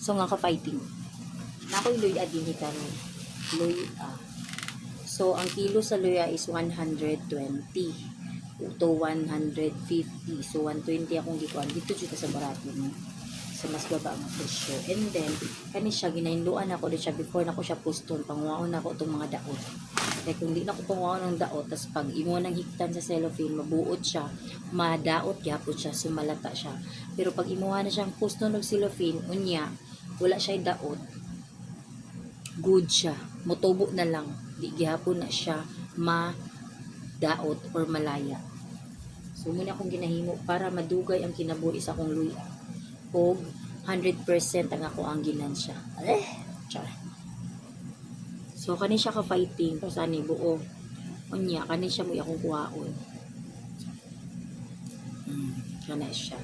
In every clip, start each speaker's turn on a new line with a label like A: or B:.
A: So nga ka-fighting. Nakoy luya din hikan. Luya. So ang kilo sa luya is 120 to 150. So 120 akong gikuan dito jud sa barato mo. So mas baba ang presyo. And then kani siya ginahinluan ako din siya before nako siya puston pangwaon nako tong mga daot. Kaya kung di na ko pangwaon ng daot tas pag imo nang higtan sa cellophane mabuot siya, madaot gyapon siya, sumalata siya. Pero pag imuha na siyang puston ng cellophane unya wala siya daot, good siya. Motubo na lang. Di gihapon na siya daot or malaya. So muna akong ginahimo para madugay ang kinabuhi sa akong luya. O 100% ang ako ang ginansya. Char. So kani siya ka-fighting pasani buo. Unya kani siya mo akong kuhaon. Kana siya.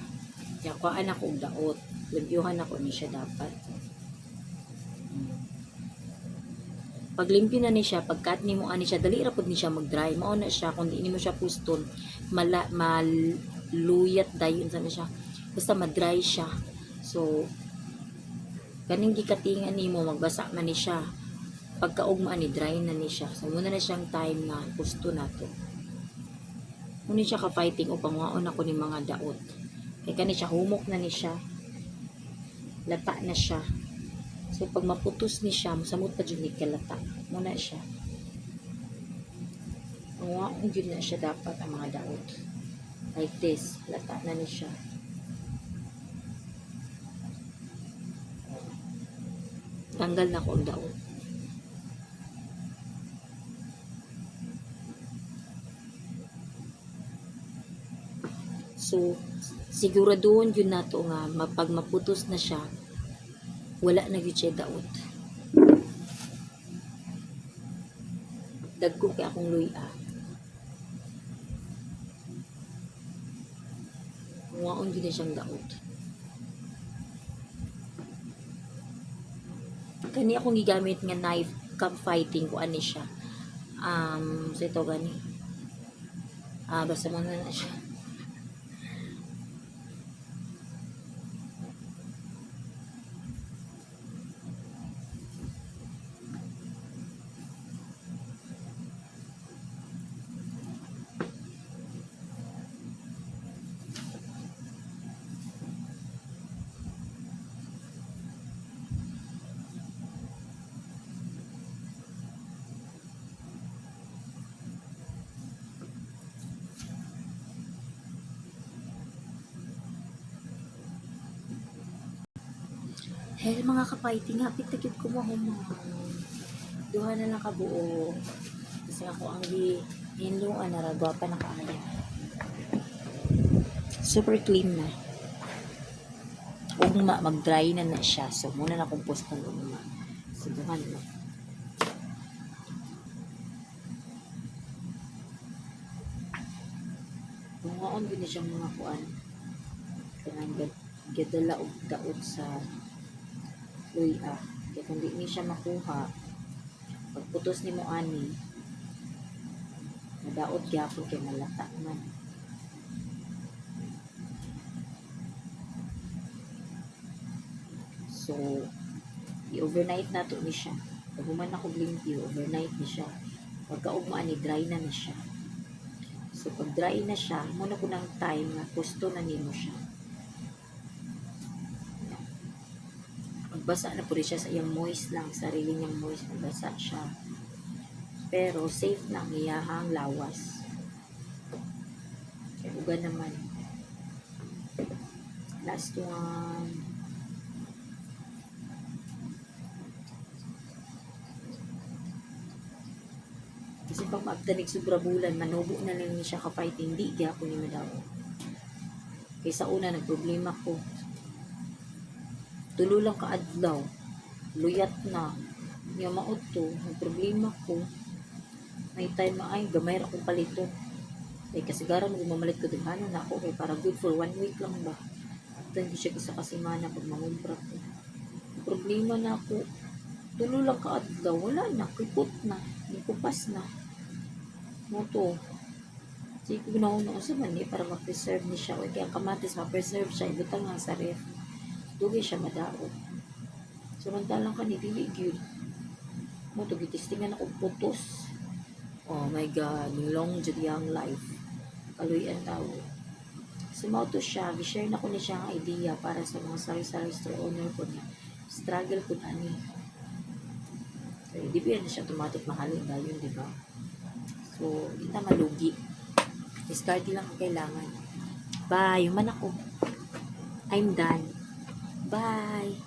A: Kaya kuhaan ako og daot. Limpyuhan ako ni siya dapat. Pag limpyo na ni siya, pagkat ni mo ani siya, dali ra pud ni siya mag-dry. Mao na siya kung di ni mo siya puston, maluyat dayon sa siya. Basta ma-dry siya. So kaning gikatingan nimo magbasa man ni siya. Pagkaugma ni dry na ni siya. So muna na siyang time na pusto nato. Muna siya ka-fighting upang maon ako ni mga daot. Kaya kani siya humok na ni siya. Lata na siya. So, pag maputos ni siya, masamot pa dyan ni kalata. Muna siya. Ang dyan na siya dapat ang mga daot. Like this. Lata na ni siya. Tanggal na ko ang daot. So, siguraduhin yun na to nga, pag maputos na siya, wala na gyud siya daot. Dagko kay akong luya. Muwaon gyud siyang daot. Kani akong gigamit nga knife cup fighting ko ani siya. So ito gani. Basta mo na siya. Hell mga ka-fighting, hapit na gid ko mo duha na lang kabuo. Kasi ako ang hinluan na ragwapa na kaaya. Super clean na. Ugma, mag-dry na na siya. So, muna na kong post ng ugma. So, duha na lang. Bungaon din siyang mga kuan. Kaya gadala og daot sa luya. Kaya kung di ni siya makuha, pagputos ni mo ani, madaot gyapon kay malata man. So, i-overnight na to ni siya. Pag human ako limpyo, overnight ni siya. Pagkaugma ni dry na na siya. So, pag dry na siya, muna ko ng time na pusto na nimo siya. Magbasa na po rin siya sa iyang moist lang, sarili niyang moist, magbasa siya. Pero safe na ang iyahang lawas. Kaya uga naman. Last one. Kasi pag magdanig sobra bulan, manubo na lang siya ka-fight, hindi gyapon ni madaw. Kaysa una, nagproblema ko. Tulo lang kaadlaw. Luyat na. Nga maot to. Nagproblema ko. May time ay gamay ra kong palito. Kasagaran mo mamalit ko dughanan na ako. Para good for 1 week lang ba. At hindi siya isa kasimana pag mangumpra ko. Problema na ako. Tulo lang kaadlaw. Wala na. Kipot na. Nikupas na. Moto. Sige ko ginawin na sa mani para ma-preserve ni siya. Kaya ang kamatis ma-preserve siya. Ibutang nga sa ref. Dugay siya madaot. Samantalang kani dili gyud. Mo to gitistingan ako putos. Oh my god, long jud yang life. Kaluyan tao. Sumaw to siya, gi-share na ko ni siya ang idea para sa mga sari-sari store owner ko na struggle po ani. So, di ba na siya automatic mahalin dahil di ba? So, kita malugi. Discard lang ang kailangan. Bye, human ako. I'm done. Bye.